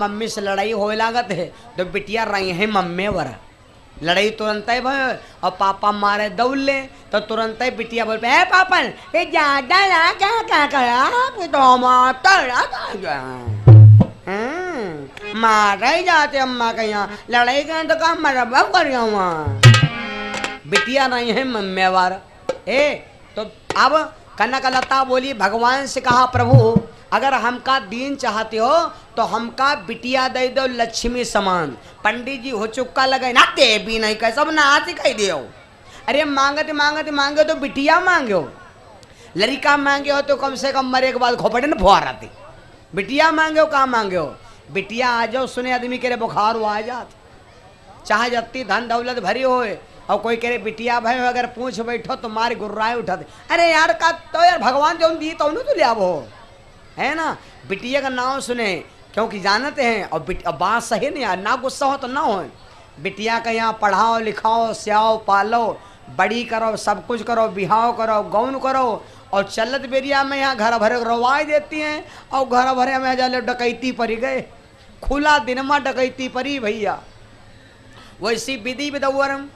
Mummy से लड़ाई होए लागत है तो बिटिया रही है मम्मी वर लड़ाई तुरंत ही भाई और पापा मारे दौड़ले तो तुरंत ही बिटिया बोल पे पापा ये ज्यादा ना क्या करा तो मारा ही जाते अम्मा के यहाँ लड़ाई करें तो कहा मरबा कर बिटिया नहीं है मम्मी वार तो अब कनकलता बोली भगवान से कहा प्रभु अगर हमका दीन चाहते हो तो हमका बिटिया दे दो लक्ष्मी समान। पंडित जी हो चुका लगे ना ते भी नहीं कह सब ना आती कह दियो। अरे मांगते मांगते मांगे तो बिटिया मांगे हो लड़का मांगे हो तो कम से कम मरे के बाद खोपड़े न फुहार आती। बिटिया मांगे हो कहाँ मांगे हो बिटिया आ जाओ सुने आदमी के बुखार हो आ जात चाहे जत्ती धन दौलत भरी होए और कोई कह रहे बिटिया भाई अगर पूछ बैठो तो मारे गुर्राए उठाते। अरे यार का तो यार भगवान जो दी तो तो ले आवो है ना। बिटिया का नाम सुने क्योंकि जानते हैं और बात सही नहीं यार ना गुस्सा हो तो ना हो। बिटिया का यहाँ पढ़ाओ लिखाओ स्याओ पालो बड़ी करो सब कुछ करो बिहाव करो गौन करो और चलत बेरिया में यहाँ घर भरे रवाई देती हैं और घर भरे में जाले डकैती परी गए खुला दिन में डकैती परी भैया। वैसी विधि विदवरम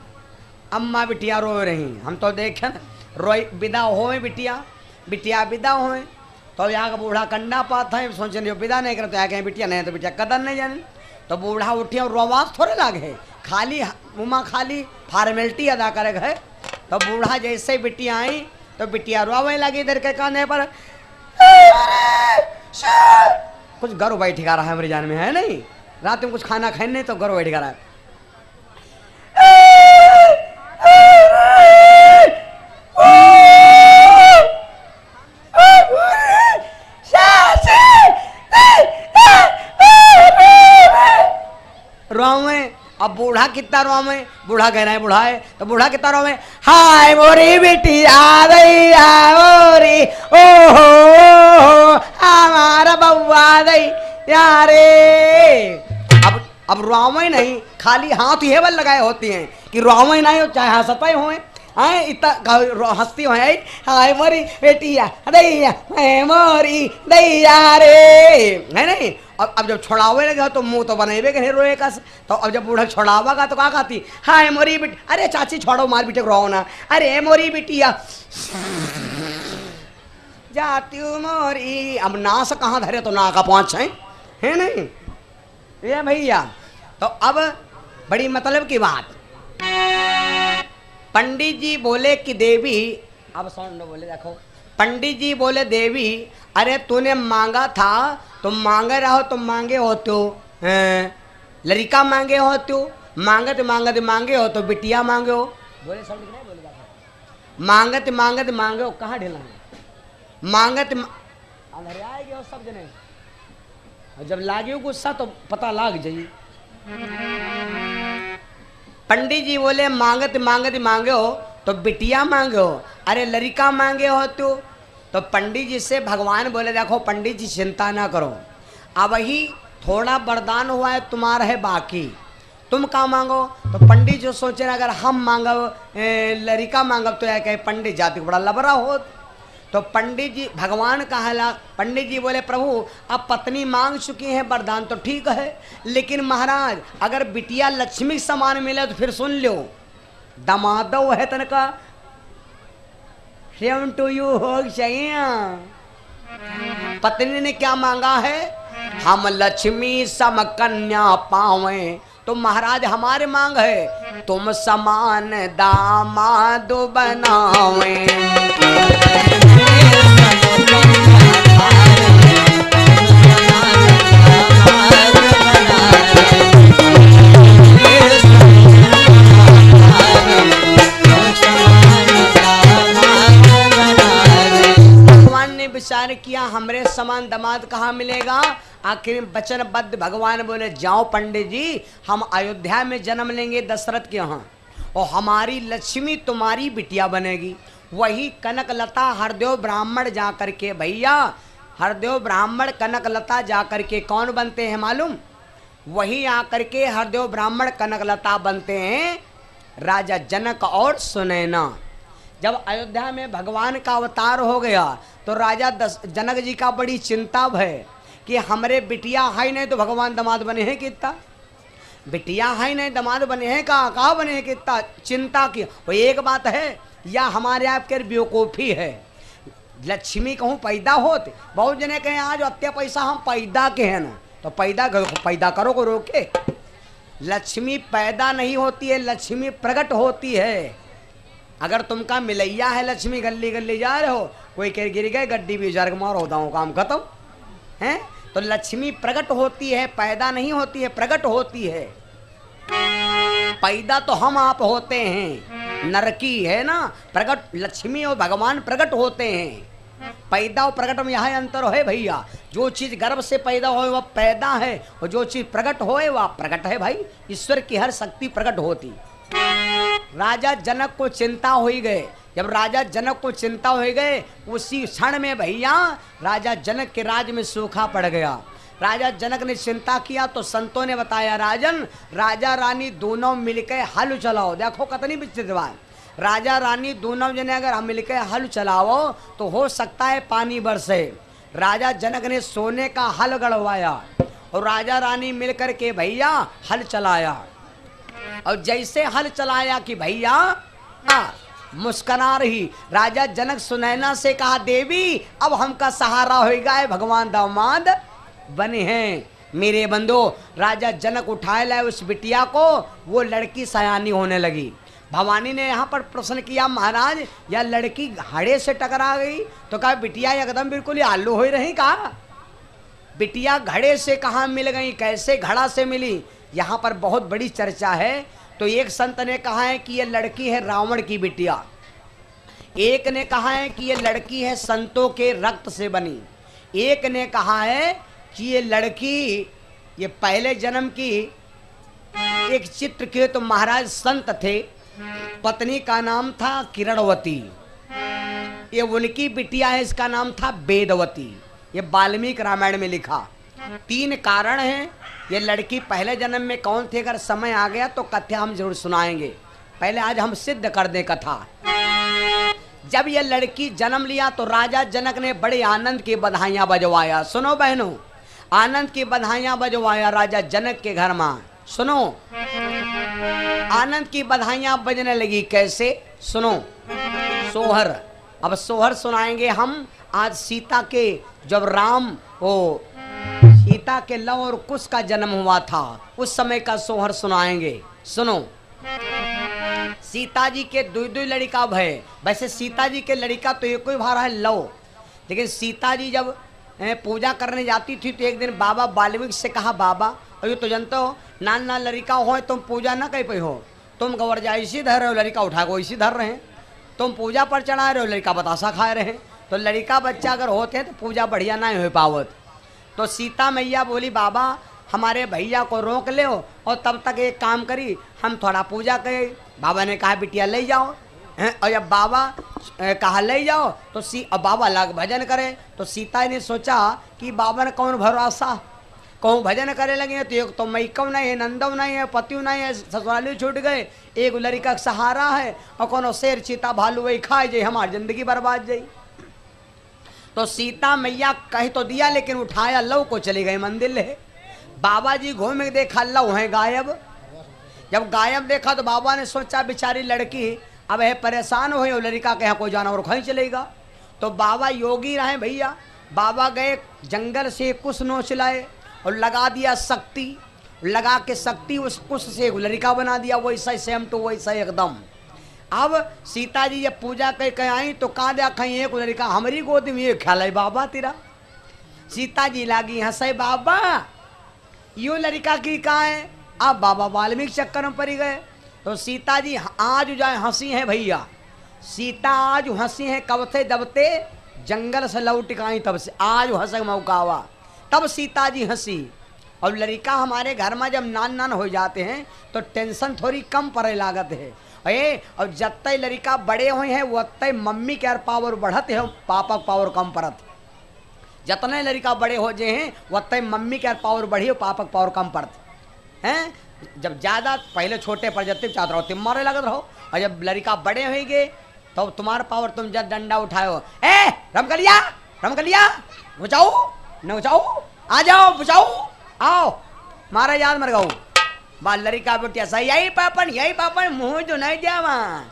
अम्मा बिटिया रो रही हम तो देखें रोई विदा होए बिटिया विदा होए तो यहाँ का बूढ़ा कंडा पाता है सोचे नहीं विदा नहीं करते आगे बिटिया नहीं तो बिटिया कदर नहीं जाने तो बूढ़ा उठिया और रोवाज थोड़े लागे खाली मुँह खाली फॉर्मेलिटी अदा करे गए। तो बूढ़ा जैसे बिटिया आई तो बिटिया रोवे लगी इधर के काने पर कुछ गर्व बैठ रहा है मेरे जान में है नहीं रात में कुछ खाना खाए नहीं तो गर्व बैठ रहा है। रोवे अब बूढ़ा कितना रोवे बूढ़ा कह रहा है बूढ़ा है तो बूढ़ा कितना रोवे हाय मोरी बेटी आ गई मोरी ओहो हमारा बउआ गई यारे। अब रोवे नहीं खाली हाथ ही बल लगाए होती हैं कि रोवे नहीं हो चाहे हंसते होए आए इतना हंसती हो हाय मोरी बेटिया दैया मोरी दैया रे है नहीं। अब जब छोड़ावे लगे तो मुंह तो बनेबे के नहीं रोए का तो अब जब बूढ़ा छोड़ावागा तो क्या कहती हाय मोरी बेटी अरे चाची छोड़ो मार बेटे को रो ना अरे मोरी बेटिया जाती हूँ मोरी। अब नास कहाँ धरे तो ना का पहुँच है नहीं ये भैया। तो अब बड़ी मतलब की बात पंडित जी बोले कि देवी अब साउंड बोले देखो पंडित जी बोले देवी अरे तूने मांगा था तुम मांगे रहो तुम मांगे होते हो लड़का मांगे होते हो मांगते मांगते मांगे हो तो बिटिया मांगे हो बोले साउंड नहीं बोले मांगते मांगते मांगे हो कहाँ ढिला मांगते अंधेरे आएगी हो सब जने जब लागे गुस्सा तो पता लाग जाइए। पंडित जी बोले मांगते मांगते मांगे हो तो बिटिया मांगे हो अरे लड़का मांगे हो तो पंडित जी से भगवान बोले देखो पंडित जी चिंता ना करो अब ही थोड़ा वरदान हुआ है तुम्हारा है बाकी तुम क्या मांगो। तो पंडित जो सोचे अगर हम मांगो लड़का मांगो तो या कहे पंडित जाति को बड़ा लबरा हो। तो पंडित जी भगवान कहला पंडित जी बोले प्रभु अब पत्नी मांग चुकी है वरदान तो ठीक है लेकिन महाराज अगर बिटिया लक्ष्मी समान मिले तो फिर सुन लो दमादो है तनका सेम टू यू हो चाहिए। पत्नी ने क्या मांगा है हम लक्ष्मी सम कन्या पावे तो महाराज हमारे मांग है तुम समान दामाद बनावे। विचार किया हमरे समान दामाद कहाँ मिलेगा। आखिर वचनबद्ध भगवान बोले जाओ पंडित जी हम अयोध्या में जन्म लेंगे दशरथ के यहाँ और हमारी लक्ष्मी तुम्हारी बिटिया बनेगी। वही कनकलता हरदेव ब्राह्मण जा करके भैया हरदेव ब्राह्मण कनकलता जा करके कौन बनते हैं मालूम वही आकर के हरदेव ब्राह्मण कनकलता बनते हैं राजा जनक और सुनैना। जब अयोध्या में भगवान का अवतार हो गया तो राजा जनक जी का बड़ी चिंता भय कि हमरे बिटिया है नहीं तो भगवान दामाद बने हैं कितना, बिटिया है नहीं दामाद बने हैं कहा बने हैं कितना चिंता की। वो एक बात है या हमारे आपके बेवकूफ़ी है, लक्ष्मी कहूँ पैदा होते, बहुत जने कहें आज अत्या पैसा हम पैदा के हैं ना, तो पैदा करो को रोके। लक्ष्मी पैदा नहीं होती है, लक्ष्मी प्रकट होती है। अगर तुमका मिलैया है लक्ष्मी, गली गली जा रहे हो, कोई कह गिर गए गड्डी भी जर्ग मार होता हूँ, काम खत्म है। तो लक्ष्मी प्रकट होती है, पैदा नहीं होती है, प्रकट होती है। पैदा तो हम आप होते हैं, नरकी है ना, प्रकट लक्ष्मी और भगवान प्रकट होते हैं। पैदा और प्रकट में यह अंतर है भैया, जो चीज गर्भ से पैदा हो वह पैदा है, और जो चीज प्रकट हो वह प्रकट है। भाई ईश्वर की हर शक्ति प्रकट होती। राजा जनक को चिंता हो ही गए, जब राजा जनक को चिंता हो गए उसी क्षण में भैया राजा जनक के राज में सूखा पड़ गया। राजा जनक ने चिंता किया तो संतों ने बताया राजन राजा रानी दोनों मिलकर हल चलाओ। देखो कितनी विचित्र बात, राजा रानी दोनों जने अगर हम मिलकर हल चलाओ तो हो सकता है पानी बरसे। राजा जनक ने सोने का हल गड़वाया और राजा रानी मिलकर के भैया हल चलाया, और जैसे हल चलाया कि भैया मुस्कुरा रही। राजा जनक सुनैना से कहा देवी अब हमका सहारा होगा, भगवान दामाद बने हैं मेरे बंधु। राजा जनक उठाए लाए उस बिटिया को, वो लड़की सयानी होने लगी। भवानी ने यहाँ पर प्रश्न किया महाराज या लड़की घड़े से टकरा गई, तो कहा बिटिया एकदम बिल्कुल ही आलू हो ही रही। कहा बिटिया घड़े से कहाँ मिल गई, कैसे घड़ा से मिली, यहाँ पर बहुत बड़ी चर्चा है। तो एक संत ने कहा है कि ये लड़की है रावण की बिटिया, एक ने कहा है कि ये लड़की है संतों के रक्त से बनी, एक ने कहा है कि ये लड़की ये पहले जन्म की एक चित्र के तो महाराज संत थे, पत्नी का नाम था किरणवती, ये उनकी बिटिया है, इसका नाम था वेदवती। ये वाल्मीकि रामायण में लिखा। 3 कारण हैं ये लड़की पहले जन्म में कौन थे, अगर समय आ गया तो कथा हम जरूर सुनाएंगे। पहले आज हम सिद्ध कर दें कथा। जब ये लड़की जन्म लिया तो राजा जनक ने बड़े आनंद की बधाइयां बजवाया। सुनो बहनों, आनंद की बधाइयां बजवाया राजा जनक के घर में। सुनो, आनंद की बधाइयां बजने लगी कैसे, सुनो सोहर। अब सोहर सुनाएंगे हम आज सीता के, जब राम ओ सीता के लव और कुश का जन्म हुआ था उस समय का सोहर सुनाएंगे। सुनो, सीता जी के 2 लड़का भय। वैसे सीता जी के लड़का तो एक ही भार है लव, लेकिन सीता जी जब पूजा करने जाती थी तो एक दिन बाबा वाल्मीकि से कहा बाबा अभी तो जानते हो नान लड़का हो तुम पूजा ना कर पे हो, तुम गवर्जा इसी धर रहे हो, लड़का उठा को इसी धर रहे हैं, तुम पूजा पर चढ़ा रहे हो, लड़का बतासा खा रहे हैं, तो लड़का बच्चा अगर होते हैं तो पूजा बढ़िया नहीं हो पावत। तो सीता मैया बोली बाबा हमारे भैया को रोक ले और तब तक एक काम करी हम थोड़ा पूजा करें। बाबा ने कहा बिटिया ले जाओ, और जब बाबा कहा ले जाओ तो अब बाबा लग भजन करे। तो सीता ने सोचा कि बाबा ने कौन भरोसा, कहूँ भजन करे लगे तो एक तो मई कौन नहीं है, नंदव नहीं है, पतियों नहीं है, ससुराली छूट गए, एक लड़का का सहारा है और कोनो शेर चीता भालू वही खाए जाए, हमारी जिंदगी बर्बाद जाई। तो सीता मैया कह तो दिया लेकिन उठाया लव को चले गए मंदिर ले। बाबा जी घूम के देखा लव है गायब। जब गायब देखा तो बाबा ने सोचा बेचारी लड़की अब है परेशान हो, लड़का के यहाँ कोई जानवर कहीं चलेगा। तो बाबा योगी रहे भैया, बाबा गए जंगल से कुश नोच लाए और लगा दिया शक्ति, लगा के शक्ति उस कुश से लड़का बना दिया, वैसा सेम टू वैसा एकदम। अब सीता जी जब पूजा करके आई तो कहा दिया कहीं एक लड़का हमारी गोद में, ये ख्याल है बाबा तेरा। सीता जी लागी हंसे बाबा यो लड़का की कहा है। अब बाबा वाल्मीकि चक्कर में पड़ गए। तो सीता जी आज जाए हंसी है भैया, सीता आज हंसी है कब थे जब थे जंगल से लौट के आई, तब से आज हंस मौका हुआ, तब सीता जी हंसी। और लड़का हमारे घर में जब नान हो जाते हैं तो टेंशन थोड़ी कम पड़े लागत है। और जब तक लड़का बड़े हुए हैं वो तक मम्मी के पावर बढ़त है, पापा पावर कम पड़त। जितने लड़का बड़े हो जाए हैं वो तक मम्मी के पावर बढ़ी और पापा पावर कम पड़त हैं। जब ज़्यादा पहले छोटे पड़ जाते चाहते रहो तुम मारे लगत रहो, और जब लड़का बड़े हो गए तो तुम्हारा पावर तुम जब डंडा उठाओ, ए रमकलिया रमकलिया नचाओ नचाओ आ जाओ बचाओ, आओ मारा याद मर गऊ बाल लड़का बेटिया सही यही पापन मुंह जो नहीं जावा।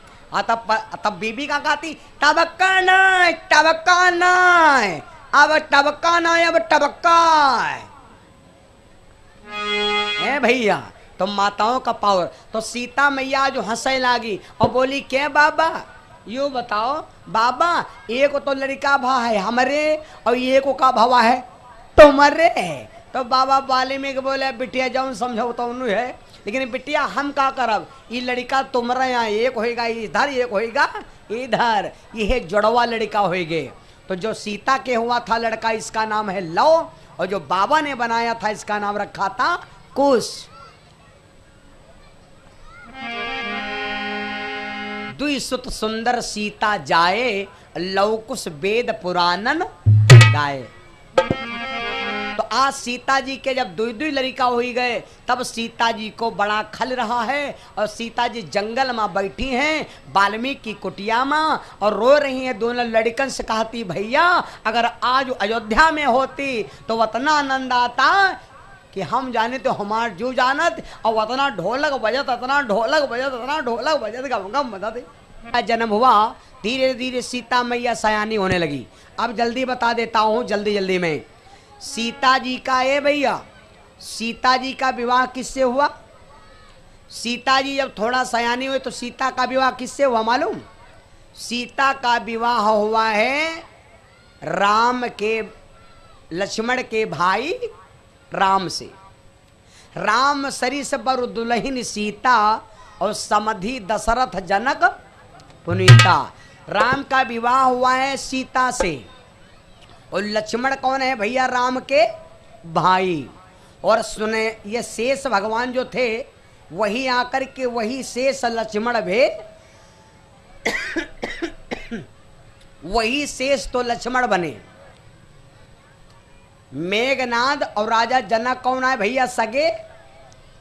तब बीबी का कहती टबक्का नहीं अब टबक्का है भैया। तो माताओं का पावर। तो सीता मैया जो हंसे लागी और बोली क्या बाबा यो बताओ बाबा, एक तो लड़का भा है हमारे और एक का भवा है तुम्हारे। तो बाबा वाल्मीकि बोले बिटिया जाऊं समझो तो उन्हें है, लेकिन बिटिया हम का करब, ये लड़का तुम्हारा यहाँ एक होएगा इधर एक होएगा इधर, ये जुड़वा लड़का होएगे। तो जो सीता के हुआ था लड़का इसका नाम है लव, और जो बाबा ने बनाया था इसका नाम रखा था कुश। दुई सुत सुंदर सीता जाए, लव कुश वेद पुराणन गाए। तो आज सीता जी के जब दुई लड़का हो गए, तब सीता जी को बड़ा खल रहा है, और सीता जी जंगल में बैठी हैं वाल्मीकि कुटिया में और रो रही हैं। दोनों लड़कन से कहती भैया अगर आज अयोध्या में होती तो उतना आनंद आता कि हम जाने तो हमार जो जानत, और उतना ढोलक बजत गम गम बजत। जन्म हुआ, धीरे धीरे सीता मैया सयानी होने लगी। अब जल्दी बता देता हूँ जल्दी में। सीता जी का भैया, सीता जी का विवाह किससे हुआ? सीता जी जब थोड़ा सयानी हुए तो सीता का विवाह किससे हुआ मालूम? सीता का विवाह हुआ है राम के, लक्ष्मण के भाई राम से। राम सरिस बर दुल्हन सीता, और समधि दशरथ जनक पुनीता। राम का विवाह हुआ है सीता से, और लक्ष्मण कौन है भैया? राम के भाई। और सुने ये शेष भगवान जो थे वही आकर के वही शेष लक्ष्मण भे वही शेष तो लक्ष्मण बने। मेघनाद और राजा जनक कौन है भैया? सगे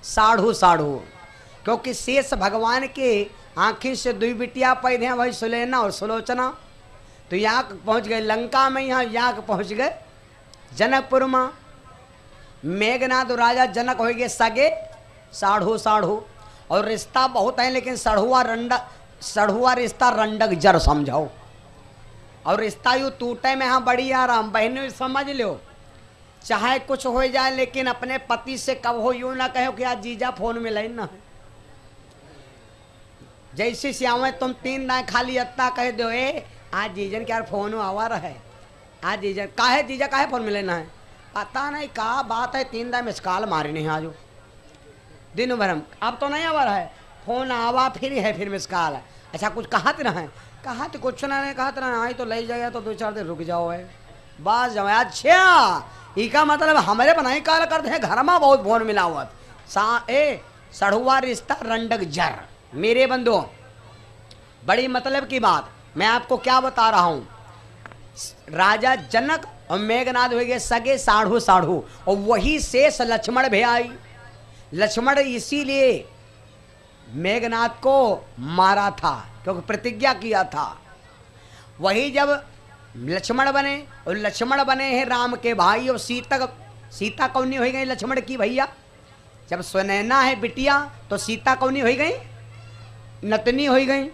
साढ़ू। क्योंकि शेष भगवान के आंखी से दुई बिटिया पैदे हैं, वही सुलेना और सुलोचना। तो यहाँ पहुँच गए लंका में, यहाँ पहुँच गए जनकपुर में। मेघनाद और राजा जनक हो गए सगे साढ़ू। और रिश्ता बहुत है, लेकिन सढ़ुआ रिश्ता रंडक जर समझाओ। और रिश्ता यूँ टूटे में हाँ बड़ी आराम। बहनों समझ लो, चाहे कुछ हो जाए लेकिन अपने पति से कब हो यूँ ना कहो कि आज जीजा फोन में लाइन ना है। जैसे श्याम तुम 3 दाएँ खाली अत्ता कह दो आज जीजन क्या फोन आवा रहा है, आज जीजन काहे जीजा काहे फोन में लेना है, पता नहीं कहा बात है। 3 दाएँ मिस कॉल मारे नहीं आज दिन भर हम। अब तो नहीं आवा रहा है फोन, आवा फिर मिस कॉल है। अच्छा कुछ कहा तो ना है, कहा तो कुछ ना नहीं, कहा तो ना आई तो ले जाएगा तो 2-4 दिन रुक जाओ है बस जाओ। अच्छा इसका मतलब हमारे बनाई कॉल करते हैं, घर में बहुत फोन मिला हुआ सढ़ुआ रिश्ता रंडक जर। मेरे बंधु बड़ी मतलब की बात मैं आपको क्या बता रहा हूं। राजा जनक और मेघनाद हो गए सगे साढ़ू, और वही शेष लक्ष्मण भी आई। लक्ष्मण इसीलिए मेघनाद को मारा था क्योंकि प्रतिज्ञा किया था। वही जब लक्ष्मण बने, और लक्ष्मण बने हैं राम के भाई। और सीता कौनी हो गई लक्ष्मण की भैया? जब सुनैना है बिटिया तो सीता कौनी हो गई? नतनी हो गई।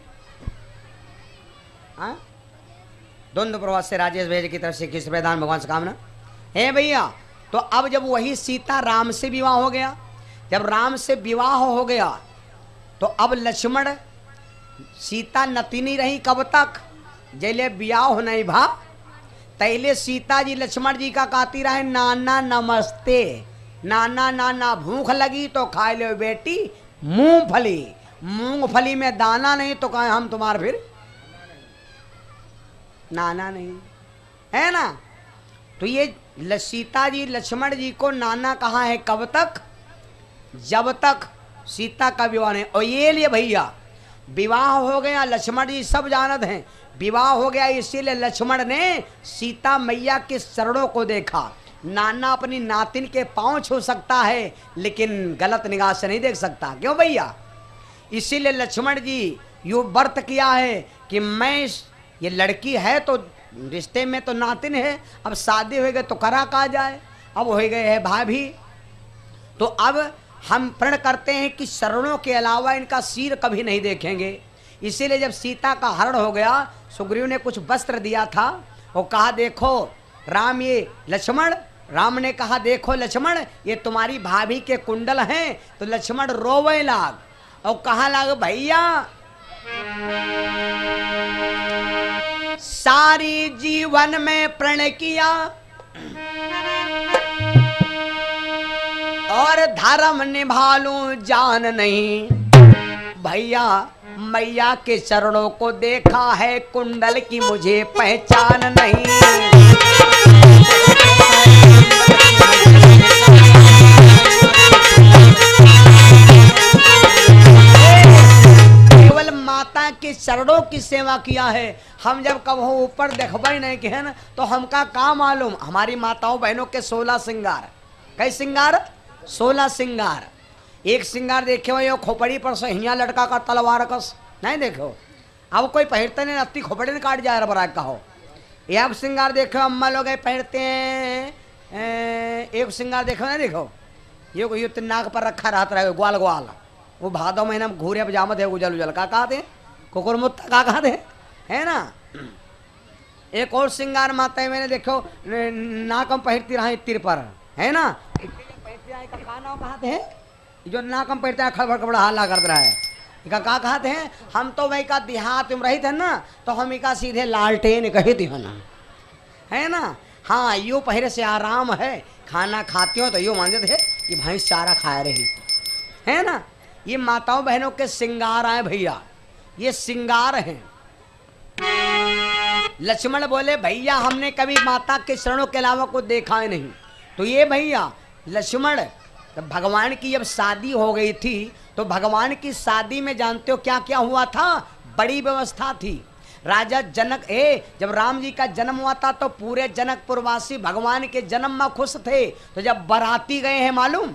द्वंद प्रवास से राजेश भेज की तरफ से किस प्रधान भगवान से कामना है भैया। तो अब जब वही सीता राम से विवाह हो गया, जब राम से विवाह हो गया तो अब लक्ष्मण सीता नतिनी रही कब तक? जैले ब्याह नहीं भा तैले सीता जी लक्ष्मण जी का कहती रहे नाना नमस्ते, नाना भूख लगी तो खा लो बेटी मूंगफली, मूंगफली में दाना नहीं तो कहें हम तुम्हारे फिर नाना नहीं है ना। तो ये सीता जी लक्ष्मण जी को नाना कहा है कब तक? जब तक सीता का विवाह नहीं। और ये लिए भैया विवाह हो गया, लक्ष्मण जी सब जानत हैं विवाह हो गया, इसीलिए लक्ष्मण ने सीता मैया के चरणों को देखा। नाना अपनी नातिन के पांव छू सकता है लेकिन गलत निगाह से नहीं देख सकता। क्यों भैया? इसीलिए लक्ष्मण जी यो व्रत किया है कि मैं ये लड़की है तो रिश्ते में तो नातिन है, अब शादी हो गई तो करा कहा जाए। अब हो गए है भाभी। तो अब हम प्रण करते हैं कि शरणों के अलावा इनका सिर कभी नहीं देखेंगे। इसीलिए जब सीता का हरण हो गया, सुग्रीव ने कुछ वस्त्र दिया था और कहा देखो राम ये लक्ष्मण, राम ने कहा देखो लक्ष्मण ये तुम्हारी भाभी के कुंडल हैं। तो लक्ष्मण रोवे लाग और कहा लाग भैया सारी जीवन में प्रण किया और धर्म निभा लूं जान नहीं। भैया मैया के चरणों को देखा है कुंडल की मुझे पहचान नहीं। केवल माता के चरणों की सेवा किया है। हम जब कबो ऊपर देखबा ही नहीं के है ना, तो हमका का मालूम। हमारी माताओं बहनों के 16 श्रृंगार, कई श्रृंगार 16 श्रृंगार। एक श्रृंगार देखे हो खोपड़ी पर से हिया लटका का तलवार कस नहीं देखो। अब कोई पहनते नहीं, अति खोपड़ी ने काट जाए बराग का हो। एक श्रृंगार देखो अम्मा लोग पहनते हैं। एक श्रृंगार देखो नहीं देखो ये नाक पर रखा रहता है ग्वाल ग्वाल, वो भादो महीना में घूरे पजामत है उजल उजल का कहा थे कुकुर मुत्ता का कहा थे है ना। एक और श्रृंगार माता मैंने देखो नाकम पहनती रहा तिर पर है ना। कहते हैं जो नाकम पहनते हैं खड़बड़ खड़बड़ हल्ला करते रहा है का कहते हैं। हम तो वही का देहात में रही थे ना, तो हम इका सीधे लालटेन कही थी ना है ना। हाँ यो पहले से आराम है, खाना खाती हो तो यो मानते थे कि भैंस चारा खा रही है ना। ये माताओं बहनों के श्रृंगार आए भैया, ये श्रृंगार हैं। लक्ष्मण बोले भैया हमने कभी माता के चरणों के अलावा को देखा ही नहीं। तो ये भैया लक्ष्मण तो भगवान की जब शादी हो गई थी, तो भगवान की शादी में जानते हो क्या क्या हुआ था, बड़ी व्यवस्था थी। राजा जनक जब राम जी का जन्म हुआ था तो पूरे जनकपुरवासी भगवान के जन्म में खुश थे। तो जब बाराती गए हैं मालूम,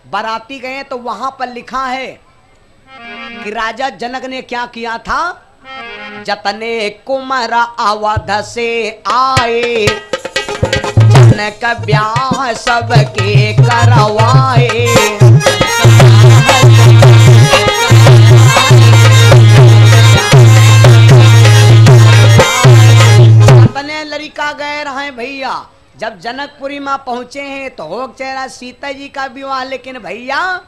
बाराती गए तो वहां पर लिखा है कि राजा जनक ने क्या किया था। जतने कुमार अवध से आए जनक ब्याह सबके करवाए। अपने लड़का गए रहे भैया, जब जनकपुरी में पहुंचे हैं तो हो चेहरा सीता जी का विवाह। लेकिन भैया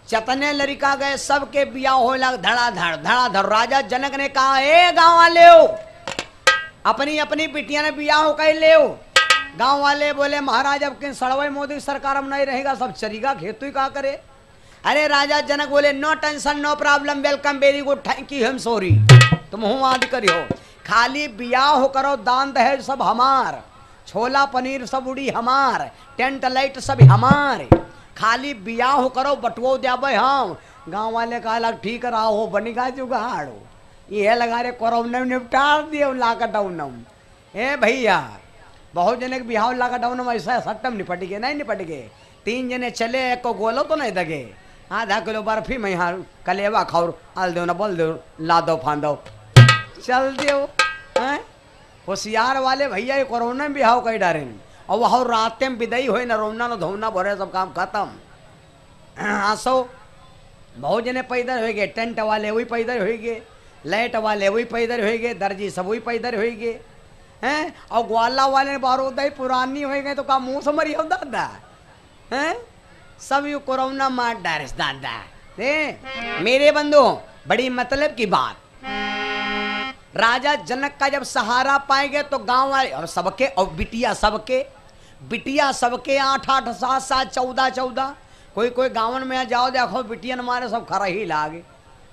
चतने लड़का गए सबके बिया हो लग धड़ाधड़। राजा जनक ने कहा ए गाँव वाले हो, अपनी अपनी बिटिया ने बिया हो कह ले। गांव वाले बोले महाराज अब किन सड़वे मोदी सरकार में नहीं रहेगा, सब चरीगा खेती का करे। अरे राजा जनक बोले no tension no problem welcome very good thank you हम सॉरी। तुम हूँ आदि करियो, खाली बिया हो करो, दान दहेज सब हमार, छोला पनीर सब उड़ी हमार, टेंट लाइट सब हमारे, खाली बिया हो करो बटुओ देवे हम। गाँव वाले कहा लग ठीक रहो बनिका जुगाड़ो, ये लगा रे कोरोना निपटार दिए लॉकडाउन। ए भैया बहुत जने के बिहाव लॉकडाउन में ऐसा सट्टम निपट गए नहीं निपट गए। 3 जने चले एक को गोलो तो नहीं दगे, आधा किलो बर्फी में यहाँ कलेवा खाओ आल दो ना बोल दो ला दो फांदो चल दो। होशियार वाले भैया ये कोरोना में बिहाव कहीं डारे और वह रातें में विदाई हुई ना रोना ना धोना भरे सब काम खत्म। आसो बहुत जने पैदल हो गए, टेंट वाले वही पैदल हो गए, लाइट वाले वही पैदल हो गए, दर्जी सब वही पैदल हो गए हैं। और ग्वाला वाले बारूदाई पुरानी हो गए तो का मुंह से मरी हो दादा हैं। सब यू कोरोना मार डारिस दादा मेरे बंधु। बड़ी मतलब की बात, राजा जनक का जब सहारा पाएंगे तो गांव वाले और सबके और बिटिया सबके 8-8 7-7 14-14 कोई गाँव में जाओ देखो बिटिया हमारे सब खरा ही लागे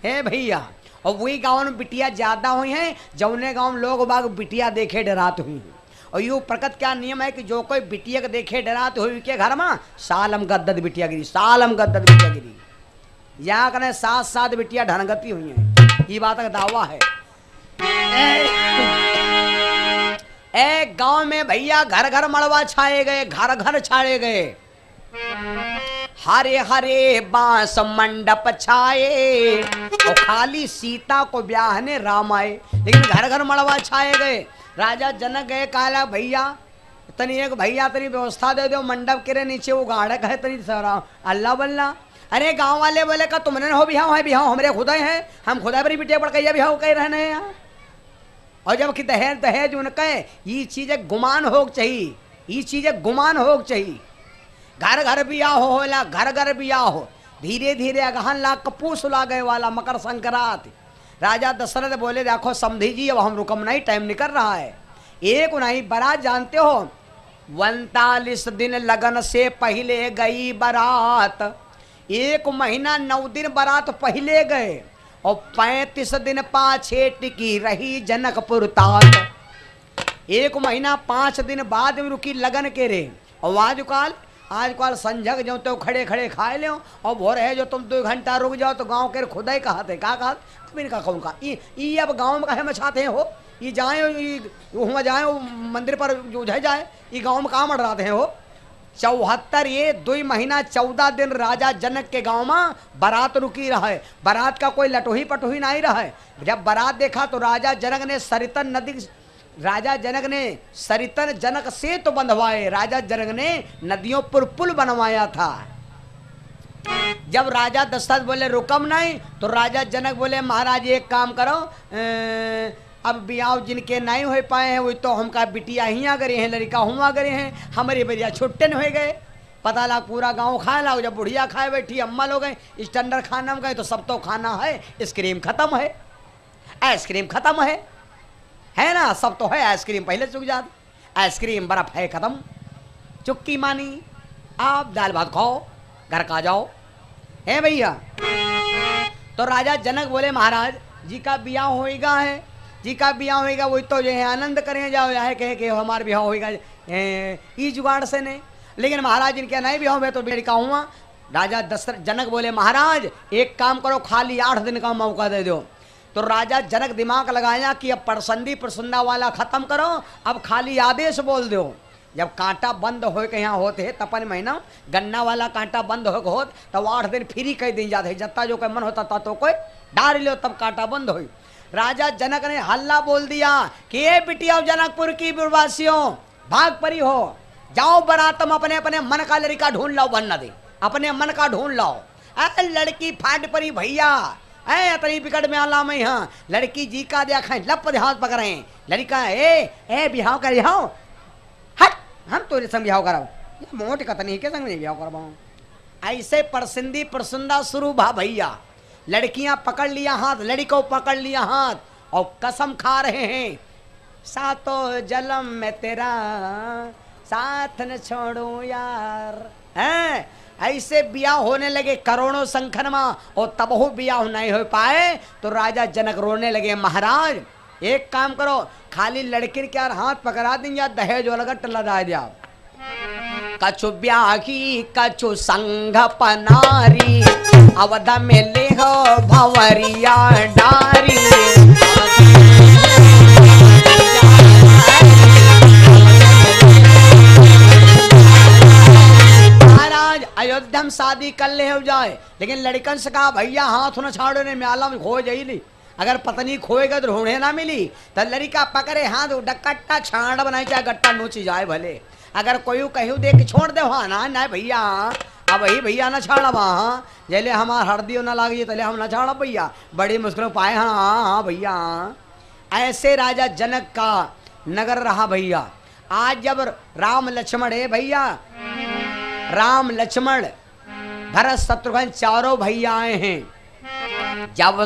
है भैया। और वही गाँव में बिटिया ज्यादा हुई हैं, जौने गाँव में लोग बाग बिटिया देखे डरात हुई हैं। और यूँ प्रकट क्या नियम है कि जो कोई बिटिया के देखे डरात हुई के घर में सालम गद्दत बिटिया गिरी, सालम गद्दत बिटिया गिरी। यहाँ कने 7-7 बिटिया ढनगती हुई हैं, ये बात का दावा है। गांव में भैया घर घर मड़वा छाए गए, घर घर छाए गए, हरे हरे बांस मंडप छाए। और खाली सीता को ब्याह ने राम आए, लेकिन घर घर मड़वा छाए गए। राजा जनक गए, काला भैया तनी एक भैया तनी व्यवस्था दे दो मंडप के नीचे वो गाड़क है तनी सारा अल्लाह बल्ला। अरे गांव वाले बोले का तुमने हो बिहाव है, बिहाव हमारे खुदा हैं, हम खुदा पर बिटिया पड़ कहिए बिहाव कह रहने हैं यहाँ। और जब कि दहेज दहेज उनके ये चीजें गुमान हो चाहिए, ये चीजें गुमान हो चाहिए। घर घर बियाह होला, घर घर बियाह हो, धीरे धीरे अगहन ला कपूस ला गए वाला मकर संक्रांति। राजा दशरथ बोले देखो समधी जी अब हम रुकम नहीं, टाइम निकल रहा है। एक नहीं बारात जानते हो 39 दिन लगन से पहले गई बारात, 1 महीना 9 दिन बारात पहले गए और 35 दिन पाछे टिकी रही जनकपुर तात। 1 महीना 5 दिन बाद में रुकी लगन के रे। और आजकल संझक जो तो खड़े खड़े खाए ले और भोर है जो तुम 2 घंटा रुक जाओ तो गांव के खुदा ही कहते का इनका कहूँ का ये अब गांव में कहे मचाते हो, ये जाए वहाँ जाए मंदिर पर उधर जाए, ये गांव में कहाँ मडराते हैं हो। 74 ये 2 महीना 14 दिन राजा जनक के गांव में बारात रुकी रहा है। बारात का कोई लटोही पटोही नहीं रहा है। जब बारात देखा तो राजा जनक ने सरितन जनक से तो बंधवाए, राजा जनक ने नदियों पर पुल बनवाया था। जब राजा दशरथ बोले रुकम नहीं तो राजा जनक बोले महाराज एक काम करो, अब बियाह जिनके नहीं हो पाए हैं वही तो हमका बिटिया ही आ गए हैं, लड़का हुआ गए हैं, हमारे बेरिया छुट्टे न हो गए। पता लगा पूरा गांव खाए ला, जब बुढ़िया खाए बैठी अम्मा लोग गए स्टैंडर्ड खाना में गए तो सब तो खाना है, आइसक्रीम खत्म है, आइसक्रीम खत्म है ना, सब तो है आइसक्रीम पहले चुक जाती, आइसक्रीम बर्फ है खत्म, चुक्की मानी आप दाल भात खाओ घर का जाओ है भैया। तो राजा जनक बोले महाराज जी का ब्याह होएगा है, जी का ब्याह होएगा वही तो जो है आनंद करें जाओ है कहे कि हमारा ब्याह होएगा ई जुगाड़ से नहीं। लेकिन महाराज इनके नहीं ब्याह हुए तो बेड़का हुआ। राजा दशरथ जनक बोले महाराज एक काम करो खाली 8 दिन का मौका दे दो। तो राजा जनक दिमाग लगाया कि अब परसंदी प्रसन्ना वाला खत्म करो, अब खाली आदेश बोल दो। जब कांटा बंद हो के यहाँ होते है तपन महीना गन्ना वाला कांटा बंद हो होत तब 8 दिन फ्री कह दिन जाते जत्ता जो कोई मन होता था तो कोई डाल लो तब कांटा बंद हो। राजा जनक ने हल्ला बोल दिया कि ये बिटिया जनकपुर की वासियों भाग परी हो, जाओ बरातम अपने अपने मन का लड़का ढूंढ लाओ, बनना दे अपने मन का ढूंढ लाओ। लड़की फाट परी भैया अतरी बिकट में आला में यहाँ लड़की जी का देखा लप हाथ पकड़े लड़का ए बिहाव कर जाओ हट हम तो संग बिहाव कराओ मोट कतनी के संग नहीं बिहाव करवाओ। ऐसे परसिंदी प्रसुंदा शुरू भा भैया, लड़कियां पकड़ लिया हाथ, लड़कों पकड़ लिया हाथ और कसम खा रहे हैं सातों जन्म में तेरा साथ न छोड़ू यार। हैं ऐसे ब्याह होने लगे करोड़ों संख्या में और तब हो ब्याह नहीं हो पाए तो राजा जनक रोने लगे महाराज एक काम करो खाली लड़के के हाथ पकड़ा दें या दहेज वाला लदा दिया। कछु ब्याह की कछु संघ पनारी अवध में ले हो भंवरिया डारी। महाराज अयोध्या में शादी कर ले हो जाए लेकिन लड़कन से कहा भैया हाथ न छाड़ो ने म्याला में खो जाइली, अगर पत्नी खोएगा तो ढूंढे ना मिली तो लड़का पकड़े हाथ डकट्टा छाड़ बनाई चाहे गट्टा नोची जाए भले, अगर कोई कहूँ दे के छोड़ दे वहाँ ना भैया अब वही भैया ना छाड़ा वहाँ जैले हमार हरदी ना लागी तले हम ना छाड़ा भैया बड़ी मुश्किल पाए हाँ भैया। ऐसे राजा जनक का नगर रहा भैया। आज जब राम लक्ष्मण है भैया, राम लक्ष्मण भरत शत्रुघ्न चारों भैया आए हैं, जब